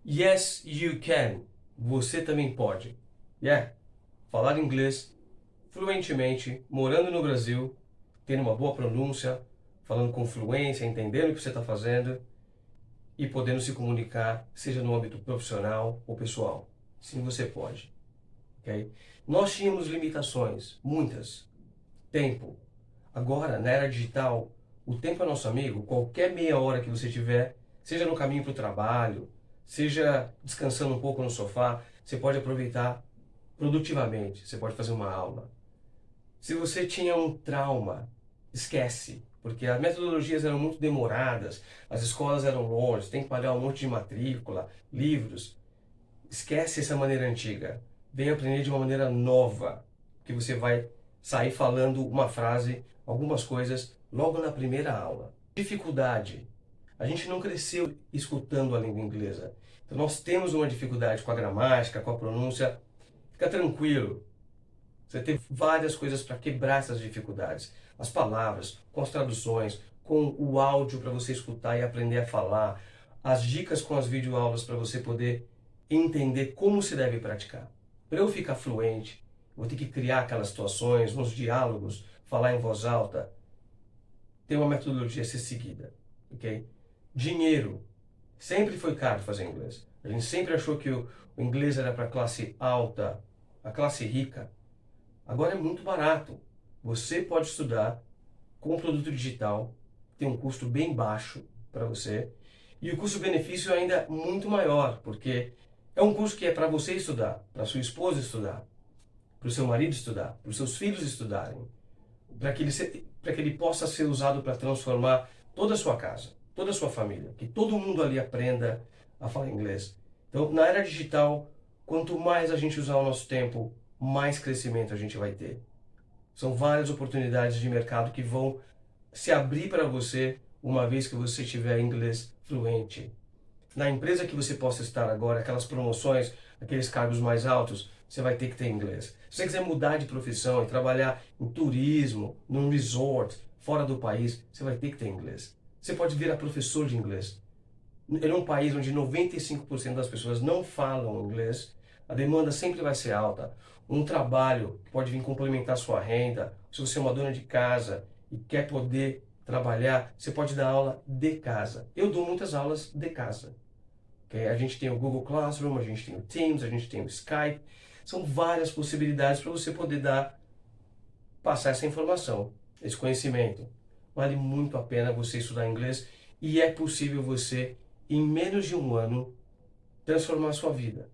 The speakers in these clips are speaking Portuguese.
Yes, you can. Você também pode. Yeah. Falar inglês fluentemente, morando no Brasil, tendo uma boa pronúncia, falando com fluência, entendendo o que você está fazendo e podendo se comunicar, seja no âmbito profissional ou pessoal. Sim, você pode. Ok? Nós tínhamos limitações, muitas. Tempo. Agora, na era digital, o tempo é nosso amigo. Qualquer meia hora que você tiver, seja no caminho para o trabalho, seja descansando um pouco no sofá, você pode aproveitar produtivamente. Você pode fazer uma aula. Se você tinha um trauma, esquece, porque as metodologias eram muito demoradas, as escolas eram longe, tem que pagar um monte de matrícula, livros. Esquece essa maneira antiga. Venha aprender de uma maneira nova, que você vai sair falando uma frase, algumas coisas, logo na primeira aula. Dificuldade. A gente não cresceu escutando a língua inglesa. Então nós temos uma dificuldade com a gramática, com a pronúncia. Fica tranquilo. Você tem várias coisas para quebrar essas dificuldades. As palavras, com as traduções, com o áudio para você escutar e aprender a falar, as dicas com as videoaulas para você poder entender como se deve praticar. Para eu ficar fluente, vou ter que criar aquelas situações, uns diálogos, falar em voz alta, ter uma metodologia a ser seguida, ok? Dinheiro. Sempre foi caro fazer inglês. A gente sempre achou que o inglês era para a classe alta, a classe rica. Agora é muito barato. Você pode estudar com um produto digital, tem um custo bem baixo para você, e o custo-benefício é ainda muito maior, porque é um curso que é para você estudar, para sua esposa estudar, para o seu marido estudar, para os seus filhos estudarem, para que ele possa ser usado para transformar toda a sua casa, toda a sua família, que todo mundo ali aprenda a falar inglês. Então, na era digital, quanto mais a gente usar o nosso tempo, mais crescimento a gente vai ter. São várias oportunidades de mercado que vão se abrir para você uma vez que você tiver inglês fluente. Na empresa que você possa estar agora, aquelas promoções, aqueles cargos mais altos, você vai ter que ter inglês. Se você quiser mudar de profissão e trabalhar em turismo, num resort, fora do país, você vai ter que ter inglês. Você pode virar professor de inglês. Em um país onde 95% das pessoas não falam inglês, a demanda sempre vai ser alta. Um trabalho que pode vir complementar sua renda, se você é uma dona de casa e quer poder trabalhar, você pode dar aula de casa. Eu dou muitas aulas de casa. Okay? A gente tem o Google Classroom, a gente tem o Teams, a gente tem o Skype. São várias possibilidades para você poder passar essa informação, esse conhecimento. Vale muito a pena você estudar inglês e é possível você, em menos de um ano, transformar a sua vida.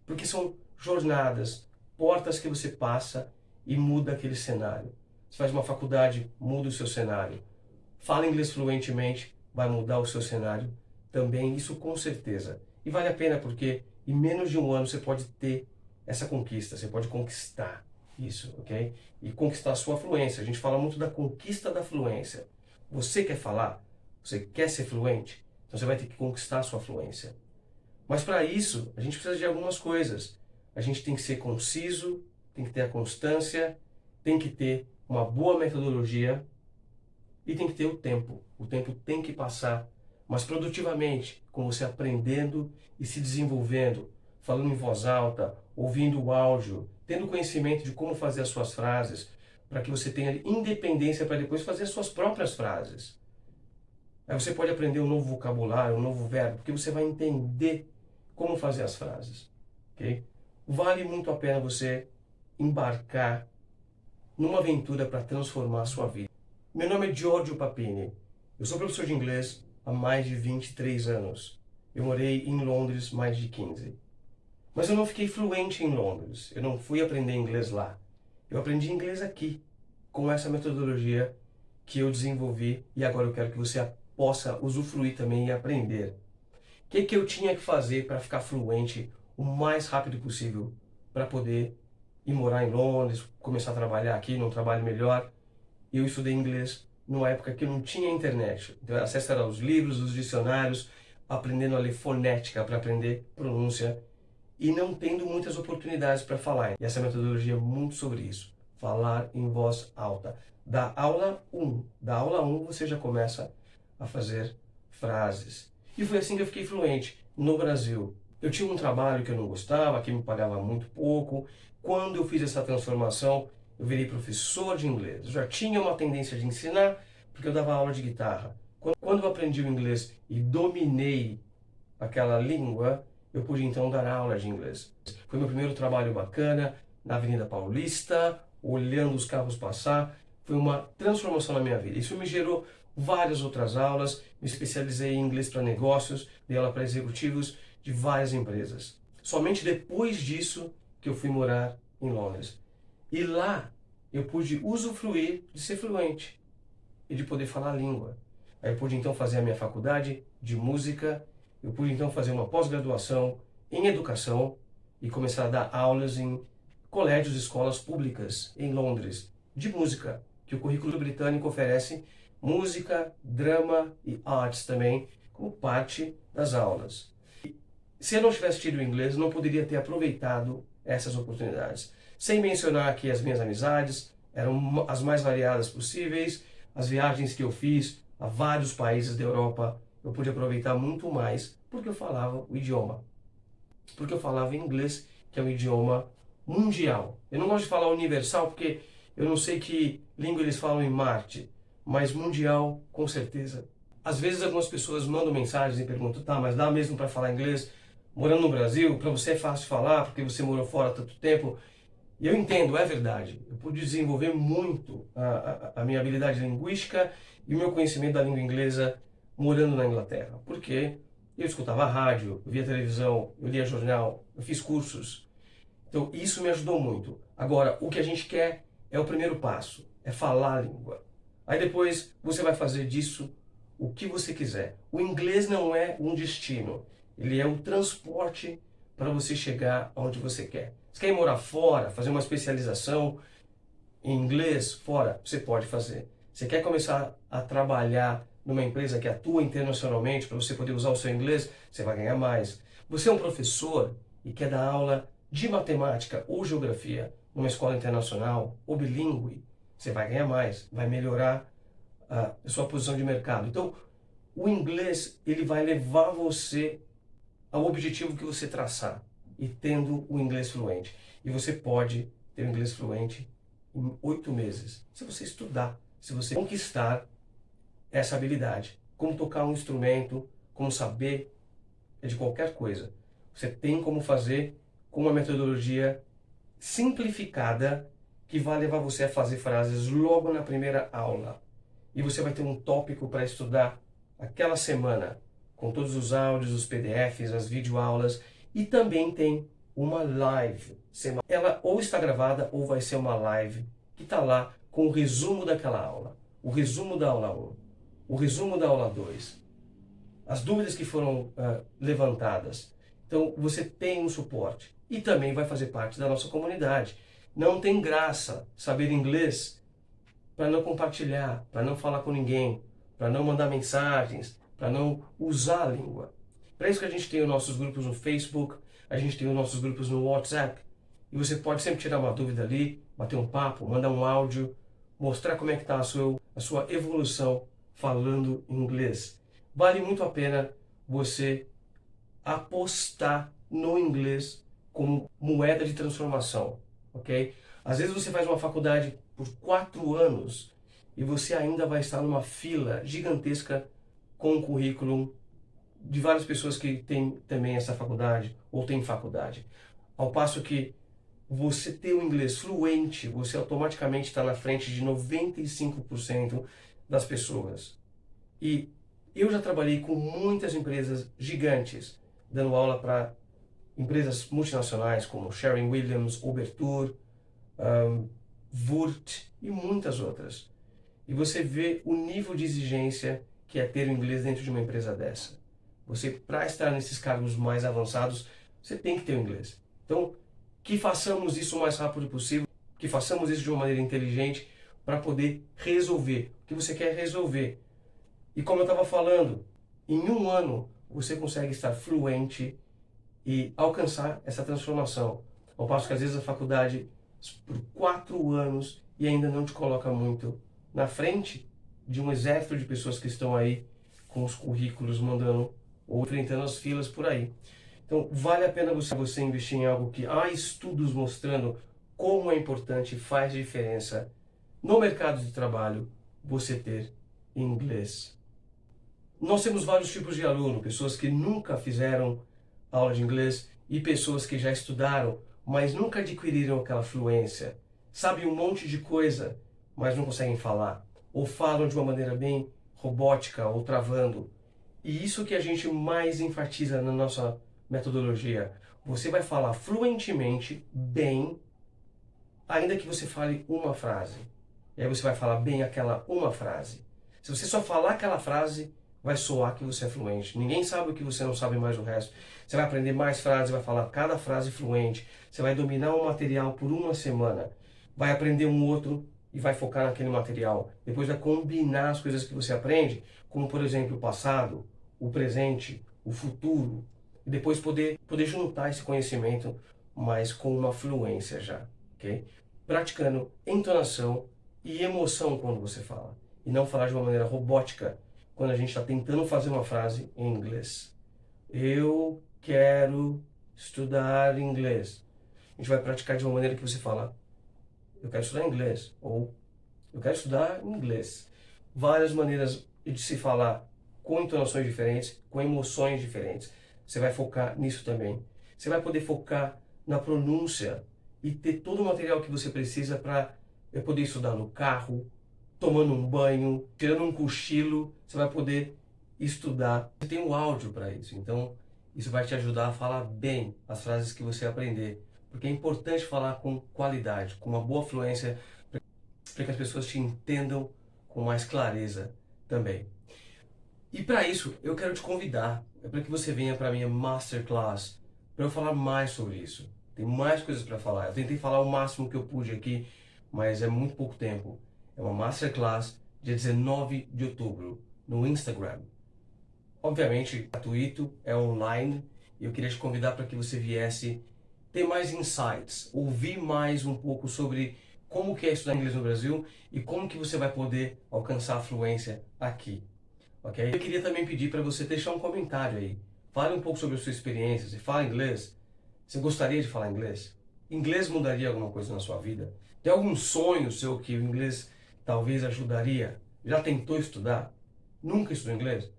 Porque são jornadas, portas que você passa e muda aquele cenário. Você faz uma faculdade, muda o seu cenário. Fala inglês fluentemente, vai mudar o seu cenário também, isso com certeza. E vale a pena porque em menos de um ano você pode ter essa conquista, você pode conquistar isso, ok? E conquistar a sua fluência. A gente fala muito da conquista da fluência. Você quer falar? Você quer ser fluente? Então você vai ter que conquistar a sua fluência. Mas para isso, a gente precisa de algumas coisas. A gente tem que ser conciso, tem que ter a constância, tem que ter uma boa metodologia e tem que ter o tempo. O tempo tem que passar, mas produtivamente, com você aprendendo e se desenvolvendo, falando em voz alta, ouvindo o áudio, tendo conhecimento de como fazer as suas frases, para que você tenha independência para depois fazer as suas próprias frases. Aí você pode aprender um novo vocabulário, um novo verbo, porque você vai entender como fazer as frases. Okay? Vale muito a pena você embarcar numa aventura para transformar a sua vida. Meu nome é Giorgio Papini. Eu sou professor de inglês há mais de 23 anos. Eu morei em Londres mais de 15. Mas eu não fiquei fluente em Londres. Eu não fui aprender inglês lá. Eu aprendi inglês aqui, com essa metodologia que eu desenvolvi e agora eu quero que você possa usufruir também e aprender. O que eu tinha que fazer para ficar fluente o mais rápido possível para poder ir morar em Londres, começar a trabalhar aqui num trabalho melhor? Eu estudei inglês numa época que eu não tinha internet. Então, acesso era aos livros, os dicionários, aprendendo a ler fonética para aprender pronúncia e não tendo muitas oportunidades para falar. E essa metodologia é muito sobre isso. Falar em voz alta. Da aula 1 você já começa a fazer frases. E foi assim que eu fiquei fluente no Brasil. Eu tinha um trabalho que eu não gostava, que me pagava muito pouco. Quando eu fiz essa transformação, eu virei professor de inglês. Eu já tinha uma tendência de ensinar, porque eu dava aula de guitarra. Quando eu aprendi o inglês e dominei aquela língua, eu pude então dar aula de inglês. Foi meu primeiro trabalho bacana, na Avenida Paulista, olhando os carros passar. Foi uma transformação na minha vida. Isso me gerou várias outras aulas, me especializei em inglês para negócios, dei aula para executivos de várias empresas. Somente depois disso que eu fui morar em Londres. E lá eu pude usufruir de ser fluente e de poder falar a língua. Aí eu pude então fazer a minha faculdade de música, eu pude então fazer uma pós-graduação em educação e começar a dar aulas em colégios e escolas públicas em Londres de música, que o currículo britânico oferece música, drama e artes também como parte das aulas. Se eu não tivesse tido inglês, eu não poderia ter aproveitado essas oportunidades. Sem mencionar que as minhas amizades eram as mais variadas possíveis, as viagens que eu fiz a vários países da Europa, eu pude aproveitar muito mais porque eu falava o idioma. Porque eu falava inglês, que é um idioma mundial. Eu não gosto de falar universal porque eu não sei que língua eles falam em Marte, mas mundial, com certeza. Às vezes algumas pessoas mandam mensagens e perguntam, tá, mas dá mesmo para falar inglês? Morando no Brasil, para você é fácil falar porque você morou fora há tanto tempo. E eu entendo, é verdade. Eu pude desenvolver muito a minha habilidade linguística e o meu conhecimento da língua inglesa morando na Inglaterra. Porque eu escutava rádio, eu via televisão, eu lia jornal, eu fiz cursos. Então isso me ajudou muito. Agora, o que a gente quer é o primeiro passo, é falar a língua. Aí depois você vai fazer disso o que você quiser. O inglês não é um destino, ele é um transporte para você chegar onde você quer. Você quer ir morar fora, fazer uma especialização em inglês fora? Você pode fazer. Você quer começar a trabalhar numa empresa que atua internacionalmente para você poder usar o seu inglês? Você vai ganhar mais. Você é um professor e quer dar aula de matemática ou geografia numa escola internacional ou bilíngue? Você vai ganhar mais, vai melhorar a sua posição de mercado. Então, o inglês ele vai levar você ao objetivo que você traçar e tendo o inglês fluente. E você pode ter o inglês fluente em 8 meses, se você estudar, se você conquistar essa habilidade. Como tocar um instrumento, como saber de qualquer coisa. Você tem como fazer com uma metodologia simplificada que vai levar você a fazer frases logo na primeira aula. E você vai ter um tópico para estudar aquela semana, com todos os áudios, os PDFs, as videoaulas, e também tem uma live. Ela ou está gravada ou vai ser uma live que está lá com o resumo daquela aula, o resumo da aula 1, o resumo da aula 2, as dúvidas que foram levantadas. Então você tem um suporte e também vai fazer parte da nossa comunidade. Não tem graça saber inglês para não compartilhar, para não falar com ninguém, para não mandar mensagens, para não usar a língua. Para isso que a gente tem os nossos grupos no Facebook, a gente tem os nossos grupos no WhatsApp, e você pode sempre tirar uma dúvida ali, bater um papo, mandar um áudio, mostrar como é que está a sua evolução falando inglês. Vale muito a pena você apostar no inglês como moeda de transformação, ok? Às vezes você faz uma faculdade por 4 anos e você ainda vai estar numa fila gigantesca com um currículo de várias pessoas que têm também essa faculdade ou têm faculdade. Ao passo que você ter o inglês fluente, você automaticamente está na frente de 95% das pessoas. E eu já trabalhei com muitas empresas gigantes, dando aula para empresas multinacionais como Sherwin-Williams, Obertur, Wurt e muitas outras. E você vê o nível de exigência que é ter o inglês dentro de uma empresa dessa. Você, para estar nesses cargos mais avançados, você tem que ter o inglês. Então, que façamos isso o mais rápido possível, que façamos isso de uma maneira inteligente para poder resolver o que você quer resolver. E como eu estava falando, em 1 ano você consegue estar fluente e alcançar essa transformação. Ao passo que às vezes a faculdade por 4 anos e ainda não te coloca muito na frente de um exército de pessoas que estão aí com os currículos mandando ou enfrentando as filas por aí. Então, vale a pena você investir em algo que há estudos mostrando como é importante e faz diferença no mercado de trabalho você ter inglês. Nós temos vários tipos de aluno, pessoas que nunca fizeram aula de inglês e pessoas que já estudaram, mas nunca adquiriram aquela fluência. Sabem um monte de coisa, mas não conseguem falar. Ou falam de uma maneira bem robótica ou travando. E isso que a gente mais enfatiza na nossa metodologia. Você vai falar fluentemente, bem, ainda que você fale uma frase. E aí você vai falar bem aquela uma frase. Se você só falar aquela frase, vai soar que você é fluente. Ninguém sabe o que você não sabe mais o resto. Você vai aprender mais frases, vai falar cada frase fluente. Você vai dominar um material por uma semana. Vai aprender um outro e vai focar naquele material. Depois vai combinar as coisas que você aprende, como por exemplo o passado, o presente, o futuro. E depois poder juntar esse conhecimento, mas com uma fluência já. Ok? Praticando entonação e emoção quando você fala. E não falar de uma maneira robótica quando a gente está tentando fazer uma frase em inglês. Eu quero estudar inglês. A gente vai praticar de uma maneira que você fala, eu quero estudar inglês, ou eu quero estudar inglês. Várias maneiras de se falar com entonações diferentes, com emoções diferentes. Você vai focar nisso também. Você vai poder focar na pronúncia e ter todo o material que você precisa para poder estudar no carro, tomando um banho, tirando um cochilo, você vai poder estudar. Você tem um áudio para isso, então isso vai te ajudar a falar bem as frases que você aprender. Porque é importante falar com qualidade, com uma boa fluência, para que as pessoas te entendam com mais clareza também. E para isso, eu quero te convidar para que você venha para a minha Masterclass, para eu falar mais sobre isso. Tem mais coisas para falar. Eu tentei falar o máximo que eu pude aqui, mas é muito pouco tempo. É uma Masterclass dia 19 de outubro, no Instagram. Obviamente, gratuito, é online, e eu queria te convidar para que você viesse ter mais insights, ouvir mais um pouco sobre como que é estudar inglês no Brasil e como que você vai poder alcançar a fluência aqui. Ok? Eu queria também pedir para você deixar um comentário aí. Fale um pouco sobre a sua experiência. Você fala inglês? Você gostaria de falar inglês? Inglês mudaria alguma coisa na sua vida? Tem algum sonho seu que o inglês talvez ajudaria? Já tentou estudar? Nunca estudou inglês?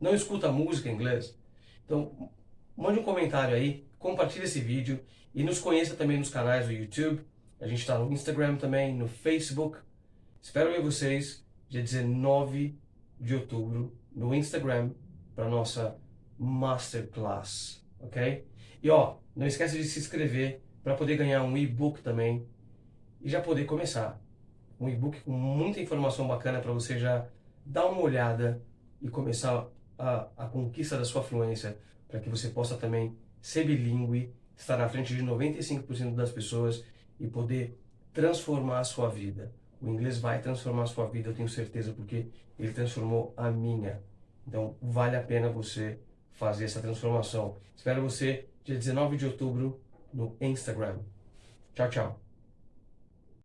Não escuta música em inglês? Então, mande um comentário aí, compartilhe esse vídeo e nos conheça também nos canais do YouTube. A gente está no Instagram também, no Facebook. Espero ver vocês dia 19 de outubro no Instagram para nossa Masterclass, ok? E ó, não esquece de se inscrever para poder ganhar um e-book também e já poder começar. Um e-book com muita informação bacana para você já dar uma olhada e começar a conquista da sua fluência, para que você possa também ser bilíngue, estar na frente de 95% das pessoas e poder transformar a sua vida. O inglês vai transformar a sua vida, eu tenho certeza, porque ele transformou a minha. Então, vale a pena você fazer essa transformação. Espero você dia 19 de outubro no Instagram. Tchau, tchau.